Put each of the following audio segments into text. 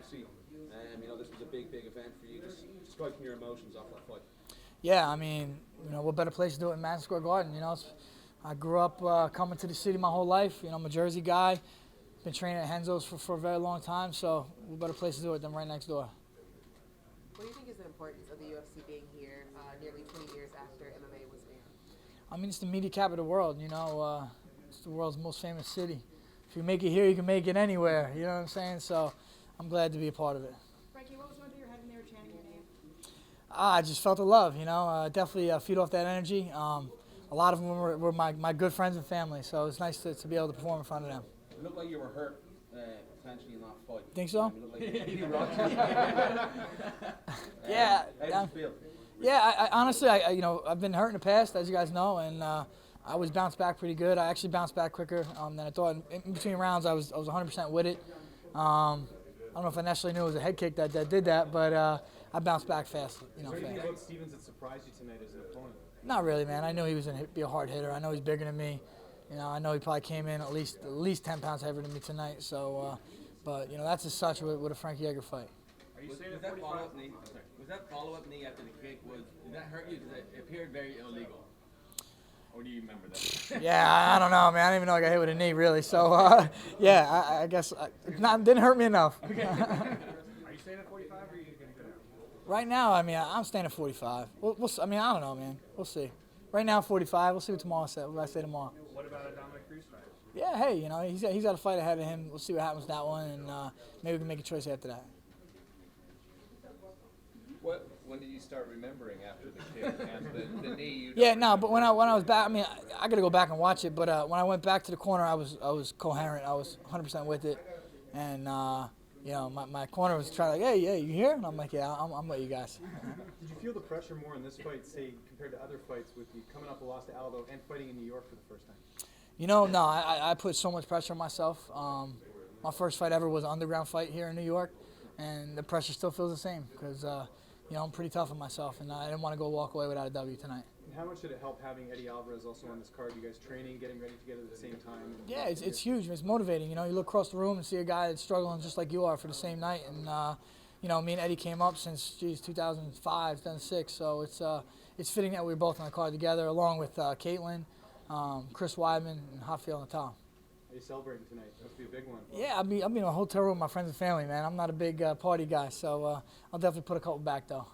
UFC. This was a big event for you. Just striking your emotions off that fight. Yeah, I mean, what better place to do it in Madison Square Garden? I grew up coming to the city my whole life. I'm a Jersey guy. Been training at Henzo's for a very long time, so what better place to do it than right next door? What do you think is the importance of the UFC being here nearly 20 years after MMA was banned? I mean, it's the media capital of the world, it's the world's most famous city. If you make it here, you can make it anywhere, you know what I'm saying? So I'm glad to be a part of it. Frankie, what was going through your head when they were chanting your name? I just felt the love, definitely feed off that energy. A lot of them were my good friends and family, so it's nice to be able to perform in front of them. It looked like you were hurt potentially in that fight. Think so? You rocked. Yeah. How did you feel? Yeah, I honestly, I've been hurt in the past, as you guys know, and I always bounced back pretty good. I actually bounced back quicker than I thought. In between rounds, I was 100% with it. I don't know if I necessarily knew it was a head kick that did that, but I bounced back fast. Is there anything about Stevens that surprised you tonight as an opponent? Not really, man. I knew he was going to be a hard hitter. I know he's bigger than me. I know he probably came in at least 10 pounds heavier than me tonight. So, but that's as such with a Frankie Edgar fight. Are you saying that follow-up knee? Was that follow-up knee after the kick? Did that hurt you? Because it appeared very illegal. Or do you remember that? Yeah, I don't know, man. I didn't even know I got hit with a knee, really. So, yeah, I guess it didn't hurt me enough. Okay. Are you staying at 45 or are you going to go down? Right now, I'm staying at 45. I don't know, man. We'll see. Right now, 45. We'll see what tomorrow says. What I say tomorrow. What about a Dominic Cruz fight? Yeah, hey, he's got a fight ahead of him. We'll see what happens with that one, and maybe we can make a choice after that. When did you start remembering after the kick and the knee? But when I was back, I got to go back and watch it. But when I went back to the corner, I was coherent. I was 100% with it, and my corner was trying to hey, you here? And I'm like, yeah, I'm with you guys. Did you feel the pressure more in this fight, say, compared to other fights with you coming up a loss to Aldo and fighting in New York for the first time? No, I put so much pressure on myself. My first fight ever was an underground fight here in New York, and the pressure still feels the same because, I'm pretty tough on myself, and I didn't want to go walk away without a W tonight. And how much did it help having Eddie Alvarez also on this card? You guys training, getting ready together at the same time? Yeah, it's huge. It's motivating. You look across the room and see a guy that's struggling just like you are for the same night, and me and Eddie came up since 2005, 2006. So it's fitting that we were both on the card together, along with Caitlin, Chris Weidman, and Rafael Natal. Are you celebrating tonight? Must be a big one. Yeah, I'll be in a hotel room with my friends and family, man. I'm not a big party guy, so I'll definitely put a couple back, though.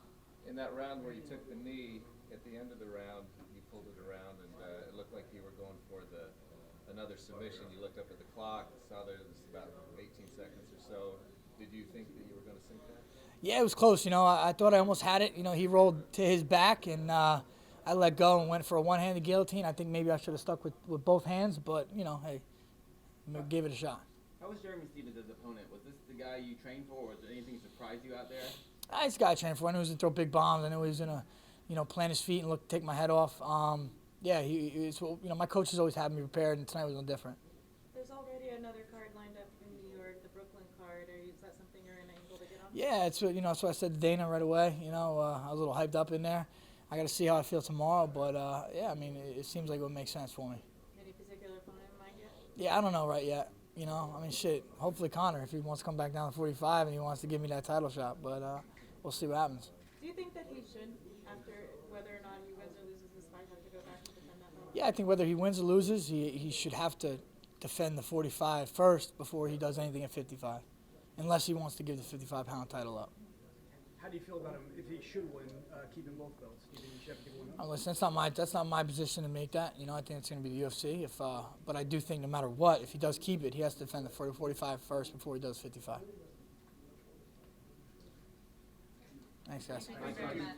In that round where you took the knee, at the end of the round, you pulled it around, and it looked like you were going for another submission. You looked up at the clock, saw there was about 18 seconds or so. Did you think that you were going to sink that? Yeah, it was close. I thought I almost had it. He rolled to his back, and I let go and went for a one-handed guillotine. I think maybe I should have stuck with both hands, but, hey, gave it a shot. How was Jeremy Stevens as an opponent? Was this the guy you trained for, or was there anything that surprised you out there? This guy I trained for. I knew he was going to throw big bombs. I knew he was going to, plant his feet and take my head off. My coaches always had me prepared, and tonight was no different. There's already another card lined up in New York, the Brooklyn card. Is that something you're able to get on? Yeah, that's what I said to Dana right away. I was a little hyped up in there. I got to see how I feel tomorrow, but it seems like it would make sense for me. Any particular opponent in mind yet? Yeah, I don't know right yet. Hopefully Connor, if he wants to come back down to 45 and he wants to give me that title shot, but we'll see what happens. Do you think that he should, after whether or not he wins or loses this fight, have to go back and defend that belt? Yeah, I think whether he wins or loses, he should have to defend the 45 first before he does anything at 55, unless he wants to give the 55-pound title up. How do you feel about him if he should win, keeping both belts? Do you think he should have to give one? Listen, that's not my position to make that. I think it's going to be the UFC. But I do think no matter what, if he does keep it, he has to defend the 45 first before he does 55. Thanks, guys. Thank you very much.